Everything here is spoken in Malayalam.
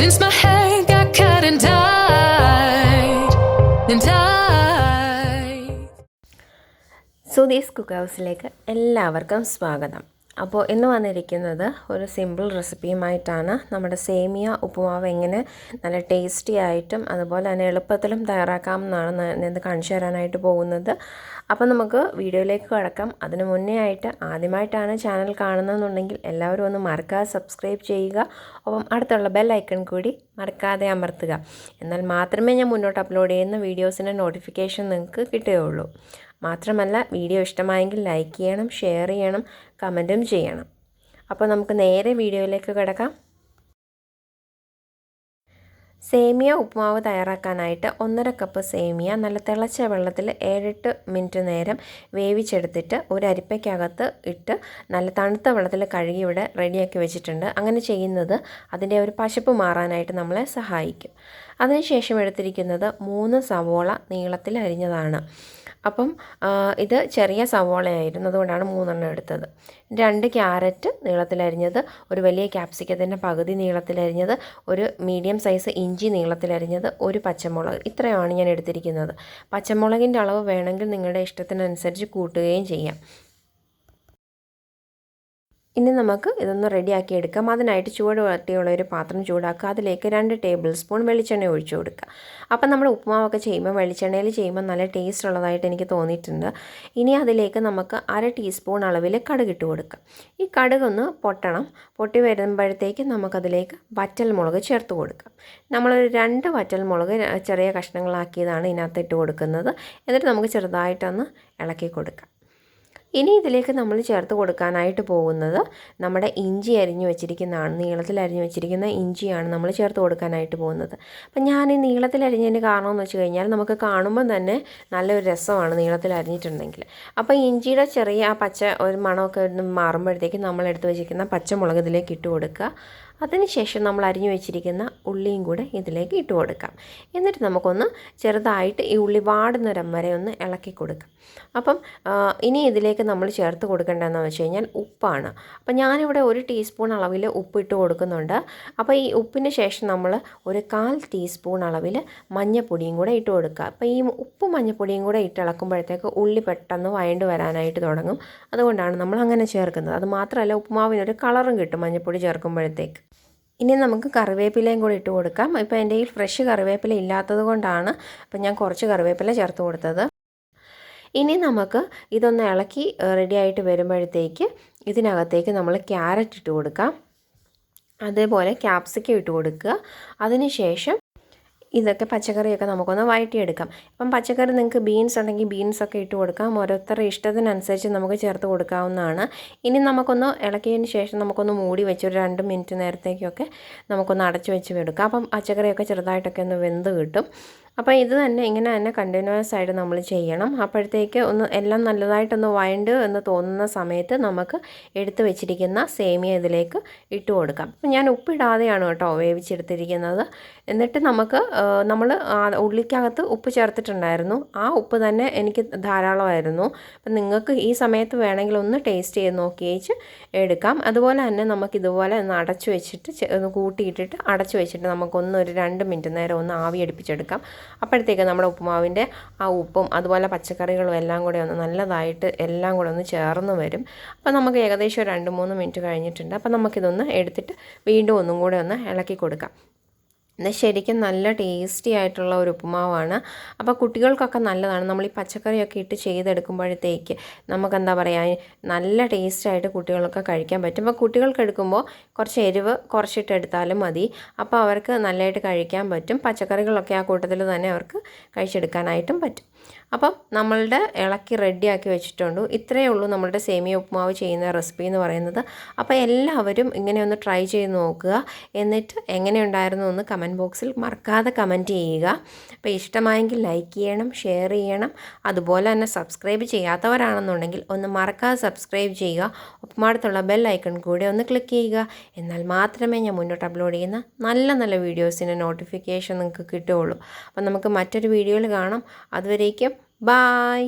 since my hair got cut and dyed. Sudhi's cookhouse-ലേക്ക് എല്ലാവർക്കും സ്വാഗതം. അപ്പോൾ ഇന്ന് വന്നിരിക്കുന്നത് ഒരു സിമ്പിൾ റെസിപ്പിയുമായിട്ടാണ്. നമ്മുടെ സേമിയ ഉപ്പുമാവ് എങ്ങനെ നല്ല ടേസ്റ്റി ആയിട്ടും അതുപോലെ തന്നെ എളുപ്പത്തിലും തയ്യാറാക്കാമെന്നാണ് ഇത് കാണിച്ചു തരാനായിട്ട് പോകുന്നത്. അപ്പോൾ നമുക്ക് വീഡിയോയിലേക്ക് കടക്കാം. അതിന് മുന്നേ ആയിട്ട് ആദ്യമായിട്ടാണ് ചാനൽ കാണുന്നതെന്നുണ്ടെങ്കിൽ എല്ലാവരും ഒന്ന് മറക്കാതെ സബ്സ്ക്രൈബ് ചെയ്യുക. ഒപ്പം അടുത്തുള്ള ബെൽ ഐക്കൺ കൂടി മറക്കാതെ അമർത്തുക. എന്നാൽ മാത്രമേ ഞാൻ മുന്നോട്ട് അപ്ലോഡ് ചെയ്യുന്ന വീഡിയോസിൻ്റെ നോട്ടിഫിക്കേഷൻ നിങ്ങൾക്ക് കിട്ടുകയുള്ളൂ. മാത്രമല്ല വീഡിയോ ഇഷ്ടമായെങ്കിൽ ലൈക്ക് ചെയ്യണം, ഷെയർ ചെയ്യണം, കമൻറ്റും ചെയ്യണം. അപ്പോൾ നമുക്ക് നേരെ വീഡിയോയിലേക്ക് കിടക്കാം. സേമിയ ഉപ്പുമാവ് തയ്യാറാക്കാനായിട്ട് 1.5 കപ്പ് സേമിയ നല്ല തിളച്ച വെള്ളത്തിൽ 7-8 മിനിറ്റ് നേരം വേവിച്ചെടുത്തിട്ട് ഒരു അരിപ്പയ്ക്കകത്ത് ഇട്ട് നല്ല തണുത്ത വെള്ളത്തിൽ കഴുകി ഇവിടെ റെഡിയാക്കി വെച്ചിട്ടുണ്ട്. അങ്ങനെ ചെയ്യുന്നത് അതിൻ്റെ ഒരു പശപ്പ് മാറാനായിട്ട് നമ്മളെ സഹായിക്കും. അതിനുശേഷം എടുത്തിരിക്കുന്നത് 3 സവോള നീളത്തിൽ അരിഞ്ഞതാണ്. അപ്പം ഇത് ചെറിയ സവോളയായിരുന്നു, അതുകൊണ്ടാണ് 3 എടുത്തത്. 2 ക്യാരറ്റ് നീളത്തിലരിഞ്ഞത്, ഒരു വലിയ ക്യാപ്സിക്കത്തിൻ്റെ പകുതി നീളത്തിലരിഞ്ഞത്, ഒരു മീഡിയം സൈസ് ഇഞ്ചി നീളത്തിലരിഞ്ഞത്, ഒരു പച്ചമുളക്. ഇത്രയാണ് ഞാൻ എടുത്തിരിക്കുന്നത്. പച്ചമുളകിൻ്റെ അളവ് വേണമെങ്കിൽ നിങ്ങളുടെ ഇഷ്ടത്തിനനുസരിച്ച് കൂട്ടുകയും ചെയ്യാം. ഇനി നമുക്ക് ഇതൊന്ന് റെഡിയാക്കി എടുക്കാം. അതിനായിട്ട് ചൂട് കട്ടിയുള്ള ഒരു പാത്രം ചൂടാക്കുക. അതിലേക്ക് 2 ടേബിൾ സ്പൂൺ വെളിച്ചെണ്ണ ഒഴിച്ചു കൊടുക്കുക. അപ്പം നമ്മൾ ഉപ്പുമാവൊക്കെ ചെയ്യുമ്പോൾ വെളിച്ചെണ്ണയിൽ ചെയ്യുമ്പോൾ നല്ല ടേസ്റ്റ് ഉള്ളതായിട്ട് എനിക്ക് തോന്നിയിട്ടുണ്ട്. ഇനി അതിലേക്ക് നമുക്ക് 1/2 ടീസ്പൂൺ അളവിൽ കടുകിട്ട് കൊടുക്കാം. ഈ കടുകൊന്ന് പൊട്ടണം. പൊട്ടി വരുമ്പോഴത്തേക്ക് നമുക്കതിലേക്ക് വറ്റൽമുളക് ചേർത്ത് കൊടുക്കാം. നമ്മളൊരു 2 വറ്റൽമുളക് ചെറിയ കഷ്ണങ്ങളാക്കിയതാണ് ഇതിനകത്ത് ഇട്ട് കൊടുക്കുന്നത്. എന്നിട്ട് നമുക്ക് ചെറുതായിട്ടൊന്ന് ഇളക്കി കൊടുക്കാം. ഇനി ഇതിലേക്ക് നമ്മൾ ചേർത്ത് കൊടുക്കാനായിട്ട് പോകുന്നത് നമ്മുടെ ഇഞ്ചി അരിഞ്ഞു വെച്ചിരിക്കുന്നതാണ്. നീളത്തിൽ അരിഞ്ഞു വെച്ചിരിക്കുന്ന ഇഞ്ചിയാണ് നമ്മൾ ചേർത്ത് കൊടുക്കാനായിട്ട് പോകുന്നത്. അപ്പം ഞാൻ ഈ നീളത്തിൽ അരിഞ്ഞതിന് കാരണമെന്ന് വെച്ച് കഴിഞ്ഞാൽ നമുക്ക് കാണുമ്പം തന്നെ നല്ലൊരു രസമാണ് നീളത്തിൽ അരിഞ്ഞിട്ടുണ്ടെങ്കിൽ. അപ്പോൾ ഇഞ്ചിയുടെ ചെറിയ ആ പച്ച ഒരു മണമൊക്കെ മാറുമ്പോഴത്തേക്ക് നമ്മൾ എടുത്ത് വെച്ചിരിക്കുന്ന പച്ചമുളക് ഇതിലേക്ക് ഇട്ട് കൊടുക്കുക. അതിനുശേഷം നമ്മൾ അരിഞ്ഞു വെച്ചിരിക്കുന്ന ഉള്ളിയും കൂടെ ഇതിലേക്ക് ഇട്ട് കൊടുക്കാം. എന്നിട്ട് നമുക്കൊന്ന് ചെറുതായിട്ട് ഈ ഉള്ളി വാടുന്നൊരം വരെ ഒന്ന് ഇളക്കി കൊടുക്കാം. അപ്പം ഇനി ഇതിലേക്ക് നമ്മൾ ചേർത്ത് കൊടുക്കേണ്ടതെന്ന് വെച്ച് കഴിഞ്ഞാൽ ഉപ്പാണ്. അപ്പം ഞാനിവിടെ 1 ടീസ്പൂൺ അളവിൽ ഉപ്പ് ഇട്ട് കൊടുക്കുന്നുണ്ട്. അപ്പോൾ ഈ ഉപ്പിന് ശേഷം നമ്മൾ ഒരു 1/4 ടീസ്പൂൺ അളവിൽ മഞ്ഞൾപ്പൊടിയും കൂടെ ഇട്ട് കൊടുക്കുക. അപ്പോൾ ഈ ഉപ്പും മഞ്ഞൾപ്പൊടിയും കൂടെ ഇട്ട് ഇളക്കുമ്പോഴത്തേക്ക് ഉള്ളി പെട്ടെന്ന് വഴണ്ട് വരാനായിട്ട് തുടങ്ങും. അതുകൊണ്ടാണ് നമ്മൾ അങ്ങനെ ചേർക്കുന്നത്. അത് മാത്രമല്ല ഉപ്പുമാവിനൊരു കളറും കിട്ടും മഞ്ഞൾപ്പൊടി ചേർക്കുമ്പോഴത്തേക്ക്. ഇനി നമുക്ക് കറിവേപ്പിലയും കൂടി ഇട്ട് കൊടുക്കാം. ഇപ്പോൾ എൻ്റെ കയ്യിൽ ഫ്രഷ് കറിവേപ്പില ഇല്ലാത്തത് കൊണ്ടാണ് അപ്പം ഞാൻ കുറച്ച് കറിവേപ്പില ചേർത്ത് കൊടുത്തത്. ഇനി നമുക്ക് ഇതൊന്ന് ഇളക്കി റെഡിയായിട്ട് വരുമ്പോഴത്തേക്ക് ഇതിനകത്തേക്ക് നമ്മൾ ക്യാരറ്റ് ഇട്ട് കൊടുക്കാം. അതേപോലെ ക്യാപ്സിക്കം ഇട്ട് കൊടുക്കുക. അതിനുശേഷം ഇതൊക്കെ പച്ചക്കറിയൊക്കെ നമുക്കൊന്ന് വഴറ്റിയെടുക്കാം. ഇപ്പം പച്ചക്കറി നിങ്ങൾക്ക് ബീൻസ് ഉണ്ടെങ്കിൽ ബീൻസൊക്കെ ഇട്ട് കൊടുക്കാം. ഓരോരുത്തരുടെ ഇഷ്ടത്തിനനുസരിച്ച് നമുക്ക് ചേർത്ത് കൊടുക്കാവുന്നതാണ്. ഇനി നമുക്കൊന്ന് ഇളക്കിയതിന് ശേഷം നമുക്കൊന്ന് മൂടി വെച്ച് ഒരു 2 മിനിറ്റ് നേരത്തേക്കൊക്കെ നമുക്കൊന്ന് അടച്ചു വെച്ച് എടുക്കാം. അപ്പം പച്ചക്കറിയൊക്കെ ചെറുതായിട്ടൊക്കെ ഒന്ന് വെന്ത് കിട്ടും. അപ്പോൾ ഇത് തന്നെ ഇങ്ങനെ തന്നെ കണ്ടിന്യൂസ് ആയിട്ട് നമ്മൾ ചെയ്യണം. അപ്പോഴത്തേക്ക് ഒന്ന് എല്ലാം നല്ലതായിട്ടൊന്ന് വഴണ്ട് എന്ന് തോന്നുന്ന സമയത്ത് നമുക്ക് എടുത്ത് വെച്ചിരിക്കുന്ന സേമിയ ഇതിലേക്ക് ഇട്ട് കൊടുക്കാം. അപ്പം ഞാൻ ഉപ്പിടാതെയാണ് കേട്ടോ വേവിച്ചെടുത്തിരിക്കുന്നത്. എന്നിട്ട് നമുക്ക് നമ്മൾ ഉള്ളിക്കകത്ത് ഉപ്പ് ചേർത്തിട്ടുണ്ടായിരുന്നു. ആ ഉപ്പ് തന്നെ എനിക്ക് ധാരാളമായിരുന്നു. അപ്പം നിങ്ങൾക്ക് ഈ സമയത്ത് വേണമെങ്കിൽ ഒന്ന് ടേസ്റ്റ് ചെയ്ത് നോക്കിയേച്ച് എടുക്കാം. അതുപോലെ തന്നെ നമുക്കിതുപോലെ ഒന്ന് അടച്ചു വെച്ചിട്ട് ഒന്ന് കൂട്ടിയിട്ടിട്ട് അടച്ചു വെച്ചിട്ട് നമുക്കൊന്ന് ഒരു 2 മിനിറ്റ് നേരം ഒന്ന് ആവി അടുപ്പിച്ചെടുക്കാം. അപ്പോഴത്തേക്ക് നമ്മുടെ ഉപ്പുമാവിൻ്റെ ആ ഉപ്പും അതുപോലെ പച്ചക്കറികളും എല്ലാം കൂടെ ഒന്ന് നല്ലതായിട്ട് എല്ലാം കൂടെ ഒന്ന് ചേർന്ന് വരും. അപ്പോൾ നമുക്ക് ഏകദേശം 2-3 മിനിറ്റ് കഴിഞ്ഞിട്ടുണ്ട്. അപ്പോൾ നമുക്കിതൊന്ന് എടുത്തിട്ട് വീണ്ടും ഒന്നും കൂടെ ഒന്ന് ഇളക്കി കൊടുക്കാം. എന്നാൽ ശരിക്കും നല്ല ടേസ്റ്റി ആയിട്ടുള്ള ഒരു ഉപ്പുമാവാണ്. അപ്പോൾ കുട്ടികൾക്കൊക്കെ നല്ലതാണ്. നമ്മൾ ഈ പച്ചക്കറിയൊക്കെ ഇട്ട് ചെയ്തെടുക്കുമ്പോഴത്തേക്ക് നമുക്കെന്താ പറയുക, നല്ല ടേസ്റ്റായിട്ട് കുട്ടികൾക്ക് കഴിക്കാൻ പറ്റും. അപ്പോൾ കുട്ടികൾക്ക് എടുക്കുമ്പോൾ കുറച്ച് എരിവ് കുറച്ചിട്ട് എടുത്താലും മതി. അപ്പോൾ അവർക്ക് നല്ലതായിട്ട് കഴിക്കാൻ പറ്റും. പച്ചക്കറികളൊക്കെ ആ കൂട്ടത്തിൽ തന്നെ അവർക്ക് കഴിച്ചെടുക്കാനായിട്ടും പറ്റും. അപ്പം നമ്മളുടെ ഇളക്കി റെഡിയാക്കി വെച്ചിട്ടുണ്ട്. ഇത്രയേ ഉള്ളൂ നമ്മളുടെ സേമിയ ഉപ്പുമാവ് ചെയ്യുന്ന റെസിപ്പി എന്ന് പറയുന്നത്. അപ്പോൾ എല്ലാവരും ഇങ്ങനെ ഒന്ന് ട്രൈ ചെയ്ത് നോക്കുക. എന്നിട്ട് എങ്ങനെയുണ്ടായിരുന്നു എന്ന് കമൻറ്റ് ബോക്സിൽ മറക്കാതെ കമൻറ്റ് ചെയ്യുക. അപ്പോൾ ഇഷ്ടമായെങ്കിൽ ലൈക്ക് ചെയ്യണം, ഷെയർ ചെയ്യണം. അതുപോലെ തന്നെ സബ്സ്ക്രൈബ് ചെയ്യാത്തവരാണെന്നുണ്ടെങ്കിൽ ഒന്ന് മറക്കാതെ സബ്സ്ക്രൈബ് ചെയ്യുക. ഒപ്പം അടുത്തുള്ള ബെൽ ഐക്കൺ കൂടി ഒന്ന് ക്ലിക്ക് ചെയ്യുക. എന്നാൽ മാത്രമേ ഞാൻ മുന്നോട്ട് അപ്ലോഡ് ചെയ്യുന്ന നല്ല നല്ല വീഡിയോസിൻ്റെ നോട്ടിഫിക്കേഷൻ നിങ്ങൾക്ക് കിട്ടുകയുള്ളൂ. അപ്പം നമുക്ക് മറ്റൊരു വീഡിയോയിൽ കാണാം. അതുവരേക്കും ബൈ.